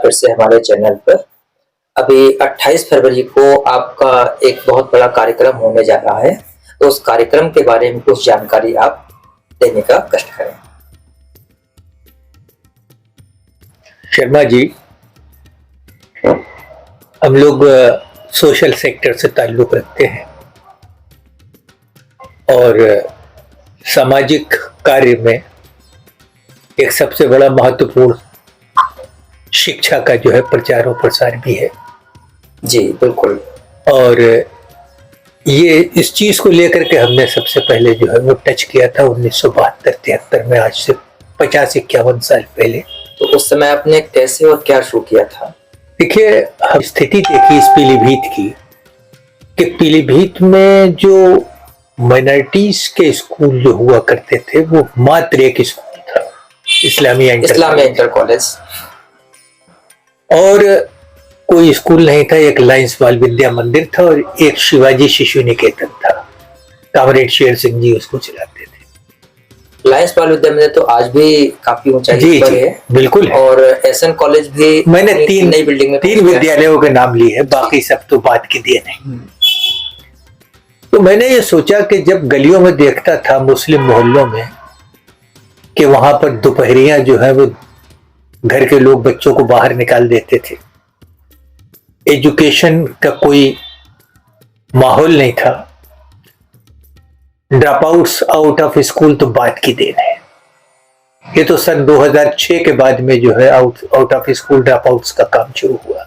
फिर से हमारे चैनल पर। अभी 28 फरवरी को आपका एक बहुत बड़ा कार्यक्रम होने जा रहा है, तो उस कार्यक्रम के बारे में कुछ जानकारी आप देने का कष्ट करें। शर्मा जी, हम लोग सोशल सेक्टर से ताल्लुक रखते हैं और सामाजिक कार्य में एक सबसे बड़ा महत्वपूर्ण शिक्षा का जो है प्रचार और प्रसार भी है। जी बिल्कुल। और ये इस चीज को लेकर के हमने सबसे पहले जो है वो टच किया था 1972-73 में, आज से 50-51 साल पहले। तो उस समय आपने कैसे और क्या शुरू किया था? देखिए, हम स्थिति देखी इस पीलीभीत की कि पीलीभीत में जो माइनॉरिटीज के स्कूल जो हुआ करते थे वो मात्र एक स्कूल था, इस्लामिया इंटर कॉलेज, और कोई स्कूल नहीं था। एक लायंस बाल विद्या मंदिर था और एक शिवाजी शिशु निकेतन था। कामरेड शेर सिंह जी उसको चलाते थे। लायंस बाल विद्या मंदिर तो आज भी काफी ऊंचाई पर है। बिल्कुल है। और एसएन कॉलेज भी मैंने तीन नई बिल्डिंग में 3 विद्यालयों के नाम लिए हैं, बाकी सब तो बात के दिए नहीं। तो मैंने ये सोचा कि जब गलियों में देखता था मुस्लिम मोहल्लों में कि वहां पर दोपहरियां जो है वो घर के लोग बच्चों को बाहर निकाल देते थे, एजुकेशन का कोई माहौल नहीं था, drop outs out of school तो बात की देन है। ये तो सन 2006 के बाद में जो है out of school drop outs का काम शुरू हुआ।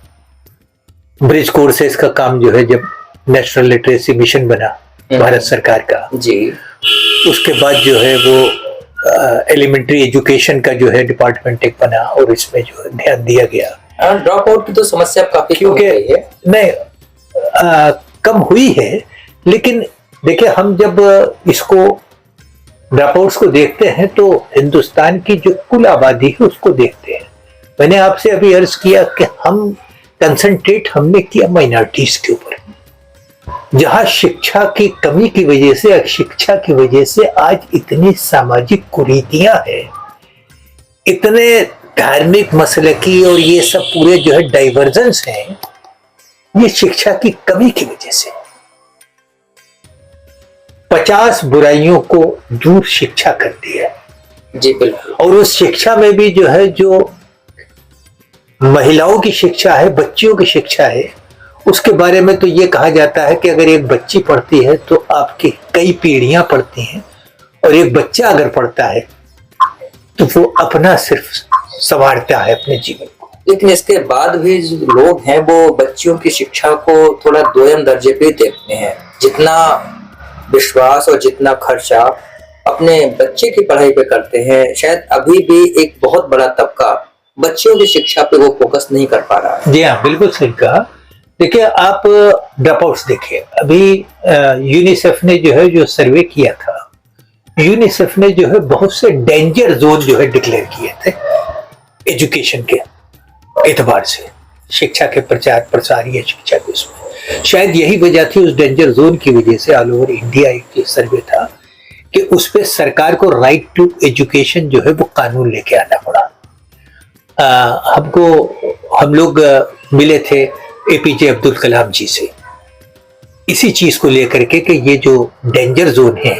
ब्रिज कोर्सेज का काम जो है जब नेशनल लिटरेसी मिशन बना भारत सरकार का, जी, उसके बाद जो है वो एलिमेंट्री एजुकेशन का जो है डिपार्टमेंट एक बना और इसमें जो है ध्यान दिया गया। ड्रॉप आउट की तो समस्या काफी क्योंकि नहीं कम हुई है, लेकिन देखिए हम जब इसको ड्रॉप आउट्स को देखते हैं तो हिंदुस्तान की जो कुल आबादी है उसको देखते हैं। मैंने आपसे अभी अर्ज किया कि हम कंसंट्रेट हमने किया माइनॉरिटीज के ऊपर, जहां शिक्षा की कमी की वजह से, अशिक्षा की वजह से आज इतनी सामाजिक कुरीतियां हैं, इतने धार्मिक मसले की और ये सब पूरे जो है डाइवर्जेंस हैं, ये शिक्षा की कमी की वजह से। 50 बुराइयों को दूर शिक्षा करती है। जी बिल्कुल। और उस शिक्षा में भी जो है जो महिलाओं की शिक्षा है, बच्चियों की शिक्षा है, उसके बारे में तो ये कहा जाता है कि अगर एक बच्ची पढ़ती है तो आपकी कई पीढ़ियां पढ़ती हैं, और एक बच्चा अगर पढ़ता है तो वो अपना सिर्फ संवारता है अपने जीवन को। लेकिन इसके बाद भी जो लोग हैं वो बच्चियों की शिक्षा को थोड़ा दोयम दर्जे पे देखते हैं। जितना विश्वास और जितना खर्चा अपने बच्चे की पढ़ाई पे करते हैं, शायद अभी भी एक बहुत बड़ा तबका बच्चों की शिक्षा पे वो फोकस नहीं कर पा रहा है। जी हाँ, बिल्कुल सही कहा। देखिए, आप ड्रॉप आउट्स देखिए, अभी यूनिसेफ ने जो है जो सर्वे किया था, यूनिसेफ ने जो है बहुत से डेंजर जोन जो है डिक्लेयर किए थे एजुकेशन के एतबार से, शिक्षा के प्रचार प्रसार या शिक्षा के उसमें। शायद यही वजह थी, उस डेंजर जोन की वजह से ऑल ओवर इंडिया एक सर्वे था कि उस पर सरकार को राइट टू एजुकेशन जो है वो कानून लेके आना पड़ा। हम लोग मिले थे एपीजे अब्दुल कलाम जी से इसी चीज को लेकर के कि ये जो डेंजर जोन है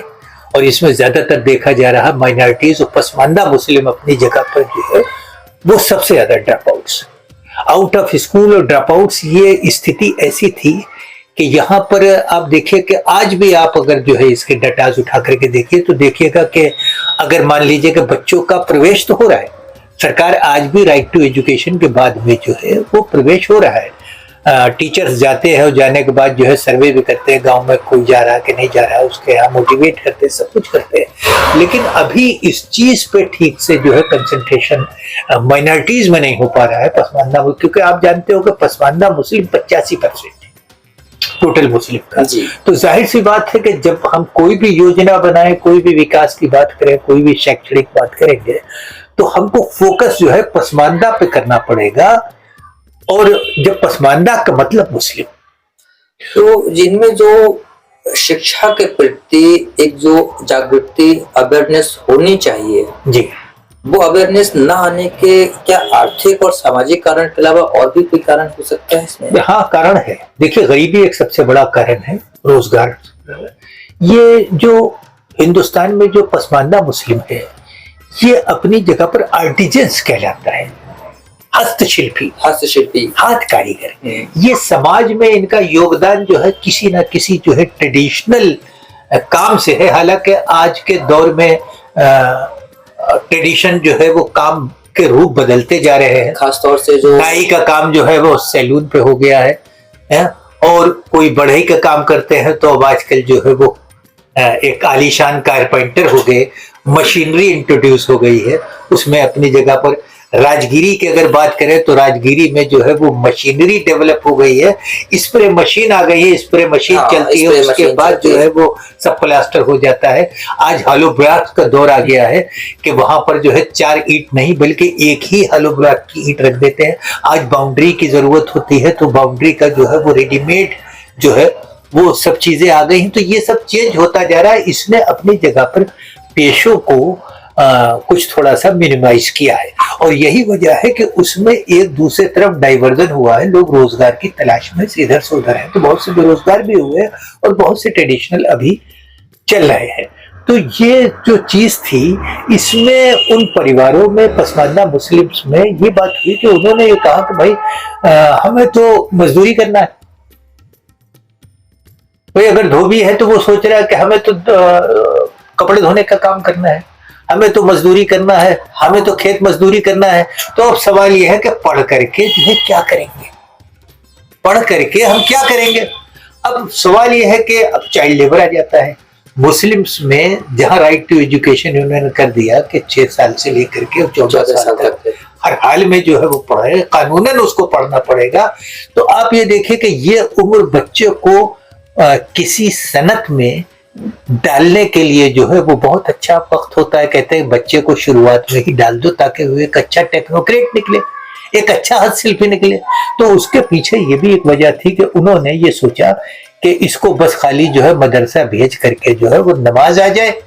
और इसमें ज्यादातर देखा जा रहा माइनॉरिटीज और पसमानदा मुस्लिम अपनी जगह पर जो है वो सबसे ज्यादा drop outs out of school और ड्रॉप आउट्स। ये स्थिति ऐसी थी कि यहाँ पर आप देखिए कि आज भी आप अगर जो है इसके डाटाज उठा करके देखिए तो देखिएगा कि अगर मान लीजिए कि बच्चों का प्रवेश तो हो रहा है, सरकार आज भी राइट टू एजुकेशन के बाद में जो है वो प्रवेश हो रहा है। टीचर्स जाते हैं और जाने के बाद जो है सर्वे भी करते हैं, गांव में कोई जा रहा है कि नहीं जा रहा है, उसके यहाँ मोटिवेट करते हैं, सब कुछ करते हैं। लेकिन अभी इस चीज पे ठीक से जो है कंसंट्रेशन माइनॉरिटीज में नहीं हो पा रहा है, पसमानदा में, क्योंकि आप जानते हो कि पसमानदा मुस्लिम 85% है टोटल मुस्लिम का। तो जाहिर सी बात है कि जब हम कोई भी योजना बनाए, कोई भी विकास की बात करें, कोई भी शैक्षणिक बात करेंगे, तो हमको फोकस जो है पसमानदा पे करना पड़ेगा। और जब पसमानदा का मतलब मुस्लिम, तो जिनमें जो शिक्षा के प्रति एक जो जागृति अवेयरनेस होनी चाहिए जी, वो अवेयरनेस न आने के क्या आर्थिक और सामाजिक कारण के अलावा और भी कोई कारण हो सकता है इसमें? हाँ, कारण है। देखिए, गरीबी एक सबसे बड़ा कारण है, रोजगार। ये जो हिंदुस्तान में जो पसमानदा मुस्लिम है, ये अपनी जगह पर आर्टिजन्स कहलाता है, हस्तशिल्पी, हाथ कारीगर। ये समाज में इनका योगदान जो है किसी ना किसी जो है ट्रेडिशनल काम से है। हालांकि आज के दौर में ट्रेडिशन जो है वो काम के रूप बदलते जा रहे हैं। खासतौर से जो नाई का काम जो है वो सैलून पे हो गया है, और कोई बढ़ई का काम करते हैं तो अब आजकल जो है वो एक आलीशान कारपेंटर हो गए, मशीनरी इंट्रोड्यूस हो गई है। उसमें अपनी जगह पर राजगिरी की अगर बात करें तो राजगिरी में जो है वो मशीनरी डेवलप हो गई है, स्प्रे मशीन आ गई है, स्प्रे मशीन चलती है, उसके बाद जो है वो सब प्लास्टर हो जाता है। आज हॉलो ब्लॉक का दौर आ गया है कि वहां पर जो है 4 ईंट नहीं बल्कि एक ही हॉलो ब्लॉक की ईंट रख देते हैं। आज बाउंड्री की जरूरत होती है तो बाउंड्री का जो है वो रेडीमेड जो है वो सब चीजें आ गई हैं। तो ये सब चेंज होता जा रहा है। इसने अपनी जगह पर पेशों को कुछ थोड़ा सा मिनिमाइज किया है, और यही वजह है कि उसमें एक दूसरे तरफ डाइवर्जन हुआ है। लोग रोजगार की तलाश में से इधर से उधर हैं, तो बहुत से बेरोजगार भी हुए और बहुत से ट्रेडिशनल अभी चल रहे हैं। तो ये जो चीज थी, इसमें उन परिवारों में, पसमानदा मुस्लिम्स में ये बात हुई कि उन्होंने ये कहा कि भाई हमें तो मजदूरी करना है। कोई अगर धोबी है तो वो सोच रहा है कि हमें तो कपड़े धोने का काम करना है, हमें तो मजदूरी करना है, हमें तो खेत मजदूरी करना है। तो अब सवाल यह है कि पढ़ करके जो है क्या करेंगे, पढ़ करके हम क्या करेंगे। अब सवाल यह है कि अब चाइल्ड लेबर आ जाता है। मुस्लिम्स में जहां राइट टू एजुकेशन उन्होंने कर दिया कि 6 साल से लेकर के 14 साल तक हर हाल में जो है वो पढ़े, कानूनन उसको पढ़ना पड़ेगा। तो आप ये देखिए कि ये उम्र बच्चे को किसी सनत में डालने के लिए जो है वो बहुत अच्छा वक्त होता है। कहते हैं बच्चे को शुरुआत में ही डाल दो ताकि वो एक अच्छा टेक्नोक्रेट निकले, एक अच्छा हस्तशिल्पी निकले। तो उसके पीछे ये भी एक वजह थी कि उन्होंने ये सोचा कि इसको बस खाली जो है मदरसा भेज करके जो है वो नमाज आ जाए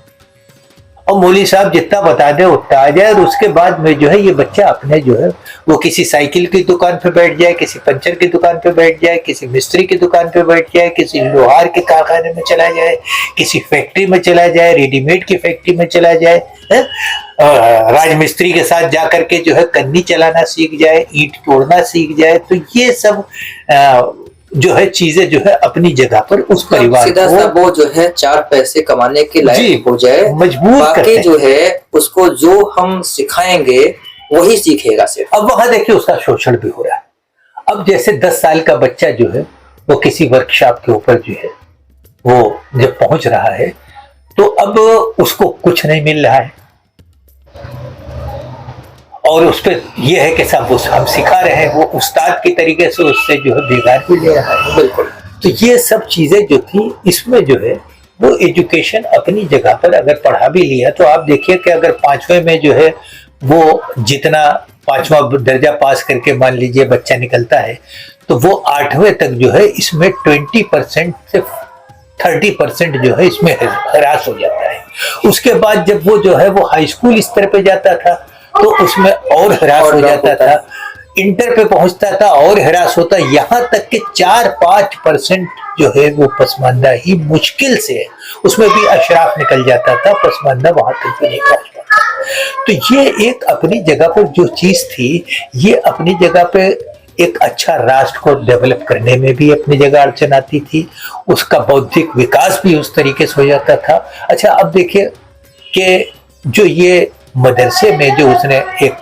और मौली साहब जितना बता दे उतना आ जाए, और उसके बाद में जो है ये बच्चा अपने जो है वो किसी साइकिल की दुकान पे बैठ जाए, किसी पंचर की दुकान पे बैठ जाए, किसी मिस्त्री की दुकान पे बैठ जाए, किसी लोहार के कारखाने में चला जाए, किसी फैक्ट्री में चला जाए, रेडीमेड की फैक्ट्री में चला जाए, राजमिस्त्री के साथ जाकर के जो है कन्नी चलाना सीख जाए, ईंट तोड़ना सीख जाए। तो ये सब जो है चीजें जो है अपनी जगह पर उस परिवार सीधा सा वो जो है 4 पैसे कमाने के लायक हो जाए, मजबूर बाकी जो है उसको जो हम सिखाएंगे वही सीखेगा सिर्फ। अब वहां देखिए उसका शोषण भी हो रहा है। अब जैसे 10 साल का बच्चा जो है वो किसी वर्कशॉप के ऊपर जो है वो जब पहुंच रहा है तो अब उसको कुछ नहीं मिल रहा है, और उस पर यह है कि सब हम सिखा रहे हैं, वो उस्ताद की तरीके से उससे जो है बेगार भी ले रहा है। बिल्कुल। तो ये सब चीजें जो थी इसमें जो है वो एजुकेशन अपनी जगह पर अगर पढ़ा भी लिया तो आप देखिए कि अगर 5वें में जो है वो जितना 5वां दर्जा पास करके मान लीजिए बच्चा निकलता है तो वो 8वें तक जो है इसमें 20% से 30% जो है इसमें ह्रास हो जाता है। उसके बाद जब वो जो है वो हाई स्कूल स्तर पे जाता था तो उसमें और ह्रास हो जाता था, इंटर पे पहुंचता था और ह्रास होता, यहाँ तक कि 4-5% जो है वो पसमानदा ही मुश्किल से, उसमें भी अशराफ निकल जाता था, पसमानदा वहां तक भी नहीं पहुंच पाता। तो ये एक अपनी जगह पर जो चीज थी, ये अपनी जगह पे एक अच्छा राष्ट्र को डेवलप करने में भी अपनी जगह अड़चन आती थी, उसका बौद्धिक विकास भी उस तरीके से हो जाता था। अच्छा अब देखिए कि जो ये मदरसे में जो उसने एक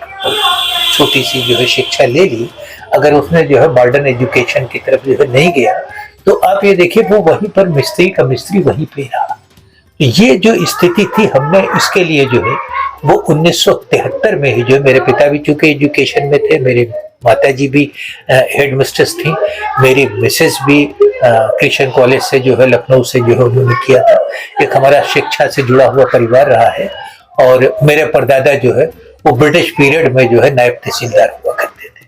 छोटी सी जो है शिक्षा ले ली, अगर उसने जो है मॉडर्न एजुकेशन की तरफ जो है नहीं गया तो आप ये देखिए वो वहीं पर मिस्त्री का मिस्त्री वहीं पे रहा। ये जो स्थिति थी, हमने इसके लिए जो है वो 1973 में ही जो मेरे पिता भी चूंकि एजुकेशन में थे, मेरे माता जी भी हेड मिस्ट्रेस थी, मेरी मिसेस भी क्रिश्चियन कॉलेज से जो है लखनऊ से जो है उन्होंने किया था। एक हमारा शिक्षा से जुड़ा हुआ परिवार रहा है, और मेरे परदादा जो है वो ब्रिटिश पीरियड में जो है नायब तहसीलदार हुआ करते थे।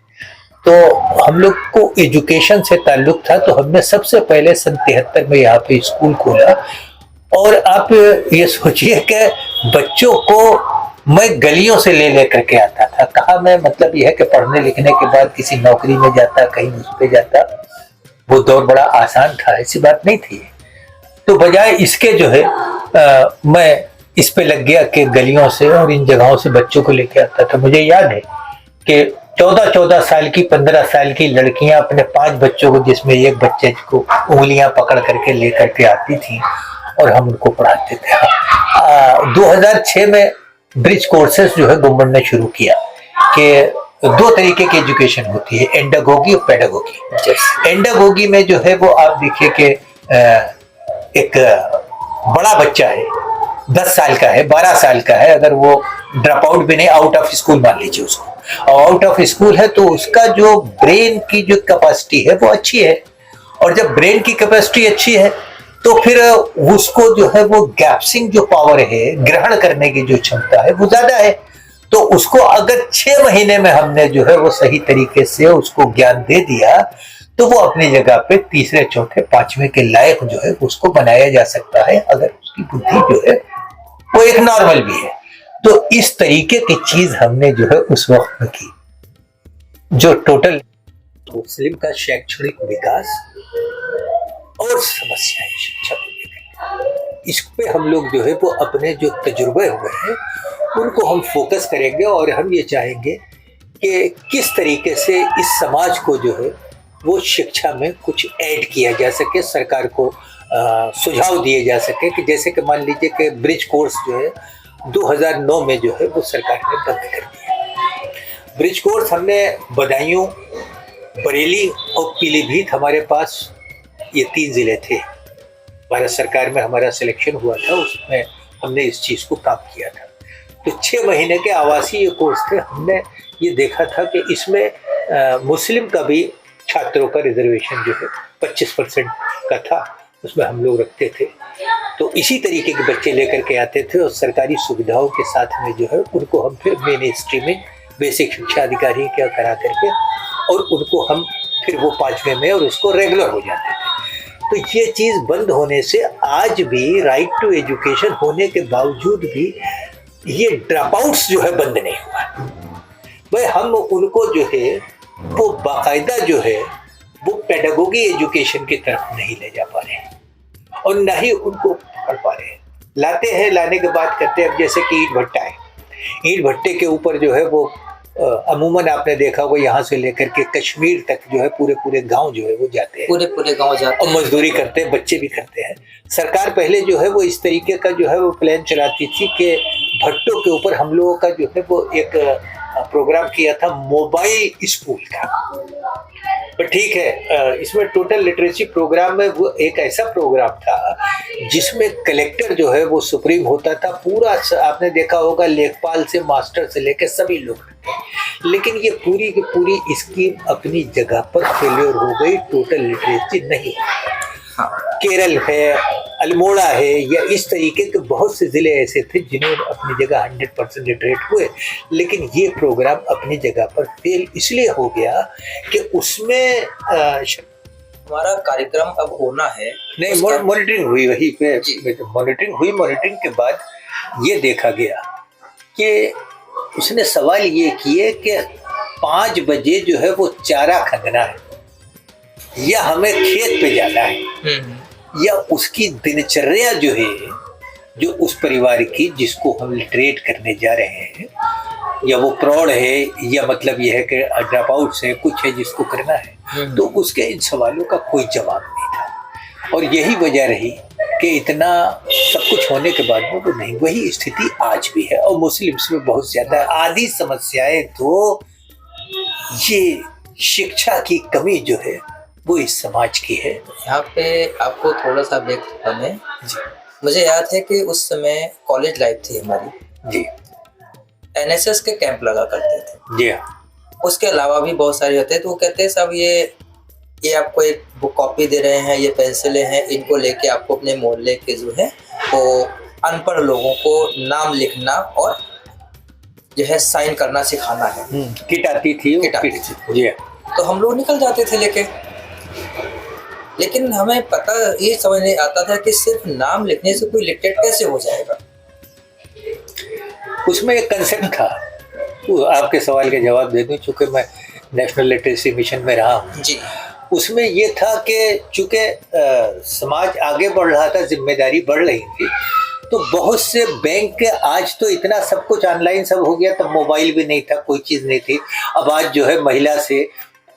तो हम लोग को एजुकेशन से ताल्लुक था, तो हमने सबसे पहले सन 73 में यहाँ पे स्कूल खोला। और आप ये सोचिए कि बच्चों को मैं गलियों से ले लेकर के आता था। कहा मैं मतलब यह है कि पढ़ने लिखने के बाद किसी नौकरी में जाता, कहीं उस पे जाता, वो दौर बड़ा आसान था, ऐसी बात नहीं थी। तो बजाय इसके जो है मैं इस पे लग गया कि गलियों से और इन जगहों से बच्चों को लेके आता था। मुझे याद है कि 14-14 साल की, 15 साल की लड़कियां अपने 5 बच्चों को, जिसमें एक बच्चे को उंगलियां पकड़ करके लेकर के आती थी और हम उनको पढ़ाते थे। 2006 में ब्रिज कोर्सेस जो है गवर्नमेंट ने शुरू किया कि 2 तरीके की एजुकेशन होती है, एंडागोगी और पेडागोगी। एंडागोगी में जो है वो आप देखिए कि एक बड़ा बच्चा है, 10 साल का है, 12 साल का है, अगर वो ड्रॉप आउट भी नहीं, आउट ऑफ स्कूल मान लीजिए उसको, और आउट ऑफ स्कूल है तो उसका जो ब्रेन की जो कैपेसिटी है वो अच्छी है, और जब ब्रेन की कैपेसिटी अच्छी है तो फिर उसको जो है वो गैप्सिंग जो पावर है, ग्रहण करने की जो क्षमता है वो ज्यादा है। तो उसको अगर 6 महीने में हमने जो है वो सही तरीके से उसको ज्ञान दे दिया तो वो अपनी जगह पे तीसरे, चौथे, 5वें के लायक जो है उसको बनाया जा सकता है, अगर उसकी बुद्धि जो है वो एक नॉर्मल भी है। तो इस तरीके की चीज हमने जो है उस वक्त में की। जो टोटल मुस्लिम का शैक्षणिक विकास और समस्याएं शिक्षा को लेकर, इस पे हम लोग जो है वो अपने जो तजुर्बे हुए हैं उनको हम फोकस करेंगे, और हम ये चाहेंगे कि किस तरीके से इस समाज को जो है वो शिक्षा में कुछ ऐड किया जा सके, सरकार को सुझाव दिए जा सके। कि जैसे कि मान लीजिए कि ब्रिज कोर्स जो है 2009 में जो है वो सरकार ने बंद कर दिया। ब्रिज कोर्स हमने बदायूं, बरेली और पीलीभीत, हमारे पास ये 3 जिले थे। भारत सरकार में हमारा सिलेक्शन हुआ था, उसमें हमने इस चीज़ को काम किया था। तो 6 महीने के आवासीय कोर्स थे। हमने ये देखा था कि इसमें मुस्लिम का भी छात्रों का रिजर्वेशन जो है 25% का था, उसमें हम लोग रखते थे। तो इसी तरीके के बच्चे लेकर के आते थे और सरकारी सुविधाओं के साथ में जो है उनको हम फिर मेन स्ट्रीमिंग, बेसिक शिक्षा अधिकारी क्या करा करके, और उनको हम फिर वो 5वें में और उसको रेगुलर हो जाते थे। तो ये चीज़ बंद होने से आज भी राइट टू एजुकेशन होने के बावजूद भी ये ड्रॉप आउट्स जो है बंद नहीं हुआ। भाई हम उनको जो है वो बाकायदा जो है वो पेडागोगी एजुकेशन की तरफ नहीं ले जा पा रहे हैं, और ना ही उनको पढ़ पा रहे हैं। लाते हैं, लाने के बाद करते हैं। अब जैसे कि ईंट भट्टा है, ईंट भट्टे के ऊपर जो है वो अमूमन आपने देखा होगा यहाँ से लेकर के कश्मीर तक जो है पूरे गांव जो है वो जाते हैं, पूरे गांव जाते हैं और मजदूरी करते हैं, बच्चे भी करते हैं। सरकार पहले जो है वो इस तरीके का जो है वो प्लान चलाती थी कि भट्टों के ऊपर हम लोगों का जो है वो एक प्रोग्राम किया था मोबाइल स्कूल का। पर ठीक है, इसमें टोटल लिटरेसी प्रोग्राम में वो एक ऐसा प्रोग्राम था जिसमें कलेक्टर जो है वो सुप्रीम होता था। पूरा आपने देखा होगा लेखपाल से मास्टर से लेकर सभी लोग, लेकिन ये पूरी की पूरी स्कीम अपनी जगह पर फेलियर हो गई। टोटल लिटरेसी नहीं। केरल है, अल्मोड़ा है, या इस तरीके के बहुत से ज़िले ऐसे थे जिन्होंने अपनी जगह 100% लिटरेट हुए, लेकिन ये प्रोग्राम अपनी जगह पर फेल इसलिए हो गया कि उसमें हमारा कार्यक्रम अब होना है नहीं, मॉनिटरिंग हुई वहीं पे, मॉनिटरिंग हुई। मॉनिटरिंग के बाद ये देखा गया कि उसने सवाल ये किए कि 5 बजे जो है वो चारा खंगना है, या हमें खेत पे जाना है, या उसकी दिनचर्या जो है, जो उस परिवार की जिसको हम लिटरेट करने जा रहे हैं, या वो प्रौढ़ है, या मतलब यह है कि ड्रॉप आउट्स है, कुछ है जिसको करना है। तो उसके इन सवालों का कोई जवाब नहीं था, और यही वजह रही कि इतना सब कुछ होने के बाद वो नहीं। वही स्थिति आज भी है, और मुस्लिम्स में बहुत ज्यादा आधी समस्याएं तो ये शिक्षा की कमी जो है वो इस समाज की है। यहाँ पे आपको थोड़ा सा ब्रेक हमें, मुझे याद है कि उस समय कॉलेज लाइफ थी हमारी जी, एनएसएस के कैंप लगा करते थे जी हाँ। उसके अलावा भी बहुत सारे होते हैं। तो वो कहते हैं सब ये आपको एक बुक कॉपी दे रहे हैं, ये पेंसिलें हैं, इनको लेके आपको अपने मोहल्ले के जो है वो अनपढ़ लोगों को नाम लिखना और जो है साइन करना सिखाना है। किट आती थी, जी। तो हम लोग निकल जाते थे लेके, लेकिन हमें पता ये समझ नहीं आता था कि सिर्फ नाम लिखने से कोई लिटरेट कैसे हो जाएगा। उसमें एक कंसेप्ट था, वो आपके सवाल का जवाब दे दूं, चूंकि मैं नेशनल लिटरेसी मिशन में रहा हूँ। जी। उसमें ये था कि चूंकि समाज आगे बढ़ रहा था, जिम्मेदारी बढ़ रही थी, तो बहुत से बैंक के, आज तो इतना सब कुछ ऑनलाइन सब हो गया, तब मोबाइल भी नहीं था, कोई चीज़ नहीं थी। अब आज जो है महिला से,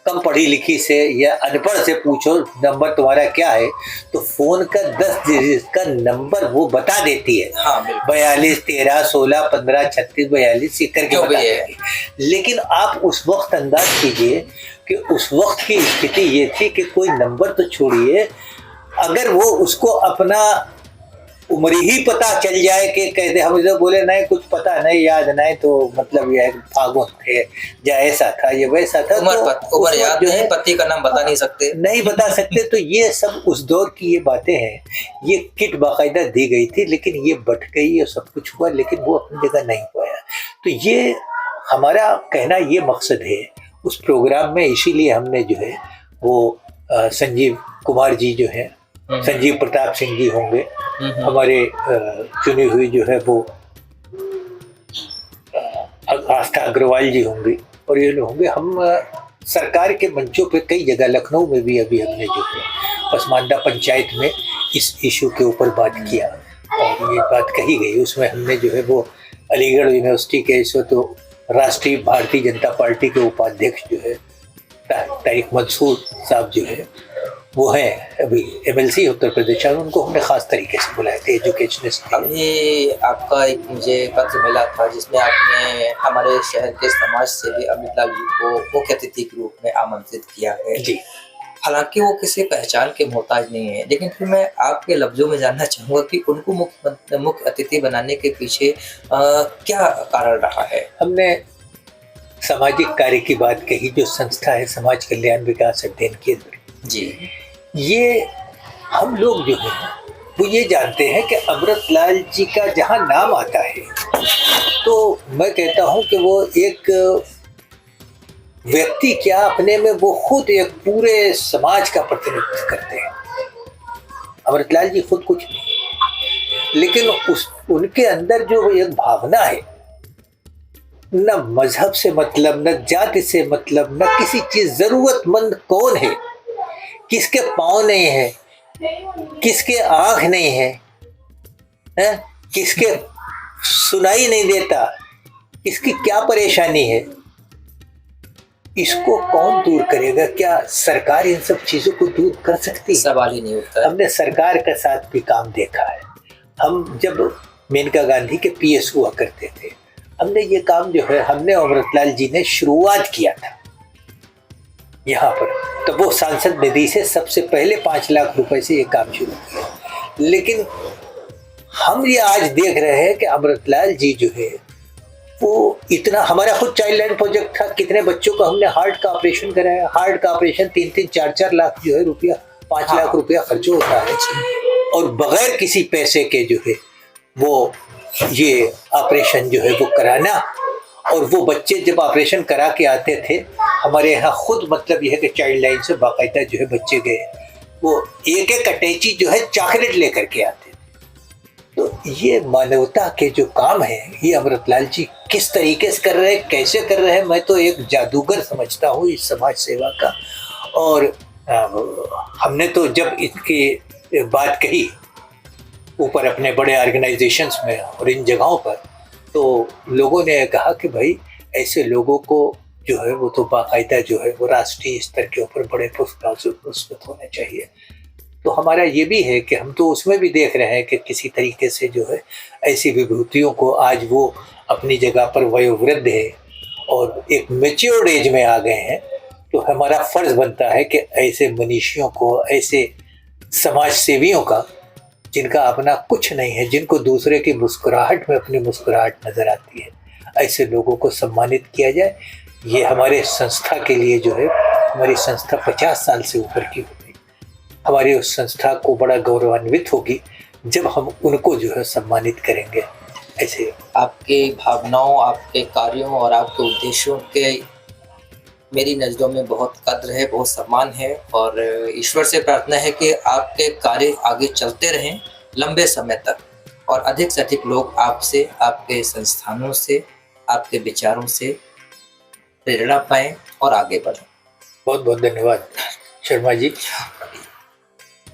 कम पढ़ी लिखी से या अनपढ़ से पूछो नंबर तुम्हारा क्या है, तो फोन का 10 डिजिट का नंबर वो बता देती है। हाँ, 42 13 16 15 36 42 ये करके बता देती है। लेकिन आप उस वक्त अंदाज कीजिए कि उस वक्त की स्थिति ये थी कि कोई नंबर तो छोड़िए, अगर वो उसको अपना उम्र ही पता चल जाए कि कहते हम इधर बोले नहीं कुछ पता नहीं, याद नहीं, तो मतलब यह फागुन थे या ऐसा था ये वैसा था, उम्र याद नहीं, पति का नाम बता नहीं सकते, नहीं बता सकते। तो ये सब उस दौर की ये बातें हैं। ये किट बाकायदा दी गई थी, लेकिन ये बट गई और सब कुछ हुआ, लेकिन वो अपनी जगह नहीं पाया। तो ये हमारा कहना ये मकसद है उस प्रोग्राम में, इसीलिए हमने जो है वो संजीव कुमार जी जो है, संजीव प्रताप सिंह जी होंगे, हमारे चुनी हुई जो है वो आस्था अग्रवाल जी होंगे, और ये लोग होंगे। हम सरकार के मंचों पे कई जगह, लखनऊ में भी अभी हमने जो है पसमानदा पंचायत में इस इशू के ऊपर बात किया और ये बात कही गई। उसमें हमने जो है वो अलीगढ़ यूनिवर्सिटी के इस वक्त तो राष्ट्रीय भारतीय जनता पार्टी के उपाध्यक्ष जो है तारिक मंसूर साहब जो है वो है अभी MLC उत्तर प्रदेश, उनको हमने खास तरीके से बुलाए थे, एजुकेशनिस्ट। अभी आपका एक मुझे पत्र मिला था जिसमें आपने हमारे शहर के समाज सेवी अमित लाल जी को मुख्य अतिथि के रूप में आमंत्रित किया है जी। हालांकि वो किसी पहचान के मोहताज नहीं है, लेकिन फिर मैं आपके लफ्जों में जानना चाहूँगा कि उनको मुख्य अतिथि बनाने के पीछे क्या कारण रहा है। हमने सामाजिक कार्य की बात कही, जो संस्था है समाज कल्याण विकास अध्ययन केंद्र जी, ये हम लोग जो है वो ये जानते हैं कि अमृतलाल जी का जहाँ नाम आता है तो मैं कहता हूँ कि वो एक व्यक्ति क्या अपने में वो खुद एक पूरे समाज का प्रतिनिधित्व करते हैं। अमृतलाल जी खुद कुछ नहीं, लेकिन उनके अंदर जो एक भावना है, न मजहब से मतलब, न जाति से मतलब, न किसी चीज, जरूरतमंद कौन है, किसके पाँव नहीं है, किसके आँख नहीं है, किसके सुनाई नहीं देता, किसकी क्या परेशानी है, इसको कौन दूर करेगा? क्या सरकार इन सब चीजों को दूर कर सकती है? सवाल ही नहीं उठता। हमने सरकार के साथ भी काम देखा है। हम जब मेनका गांधी के PS हुआ करते थे, हमने ये काम जो है, हमने अमृतलाल जी ने शुरुआत किया था यहाँ पर, तो वो सांसद निधि से सबसे पहले 5 लाख रुपए से ये काम शुरू किया। लेकिन हम ये आज देख रहे हैं कि अमृतलाल जी जो है वो इतना, हमारा खुद चाइल्ड लाइन प्रोजेक्ट था, कितने बच्चों का हमने हार्ट का ऑपरेशन कराया। हार्ट का ऑपरेशन 3-3 4-4 लाख जो है रुपया, 5 लाख रुपया खर्च होता है, और बगैर किसी पैसे के जो है वो ये ऑपरेशन जो है वो कराना। और वो बच्चे जब ऑपरेशन करा के आते थे हमारे यहाँ, खुद मतलब यह है कि चाइल्ड लाइन से बाकायदा जो है बच्चे गए, वो एक एक अटैची जो है चॉकलेट लेकर के आते थे। तो ये मानवता के जो काम है, ये अमृतलाल जी किस तरीके से कर रहे हैं, कैसे कर रहे हैं, मैं तो एक जादूगर समझता हूँ इस समाज सेवा का। और हमने तो जब इसकी बात कही ऊपर अपने बड़े ऑर्गेनाइजेशंस में और इन जगहों पर, तो लोगों ने कहा कि भाई ऐसे लोगों को जो है वो तो बाकायदा जो है वो राष्ट्रीय स्तर के ऊपर बड़े पुरस्कार से पुरस्कृत होने चाहिए। तो हमारा ये भी है कि हम तो उसमें भी देख रहे हैं कि किसी तरीके से जो है ऐसी विभूतियों को, आज वो अपनी जगह पर वयोवृद्ध है और एक मैच्योर्ड एज में आ गए हैं, तो हमारा फर्ज बनता है कि ऐसे मनीषियों को, ऐसे समाज सेवियों का, जिनका अपना कुछ नहीं है, जिनको दूसरे की मुस्कुराहट में अपनी मुस्कुराहट नजर आती है, ऐसे लोगों को सम्मानित किया जाए। ये हमारे संस्था के लिए जो है, हमारी संस्था 50 साल से ऊपर की होगी, हमारी उस संस्था को बड़ा गौरवान्वित होगी जब हम उनको जो है सम्मानित करेंगे। ऐसे आपके भावनाओं, आपके कार्यों और आपके उद्देश्यों के मेरी नज़रों में बहुत कद्र है, बहुत सम्मान है, और ईश्वर से प्रार्थना है कि आपके कार्य आगे चलते रहें लंबे समय तक। और अधिक से अधिक लोग आपसे, आपके संस्थानों से, आपके विचारों से प्रेरणा पाएं और आगे बढ़ें। बहुत बहुत धन्यवाद शर्मा जी।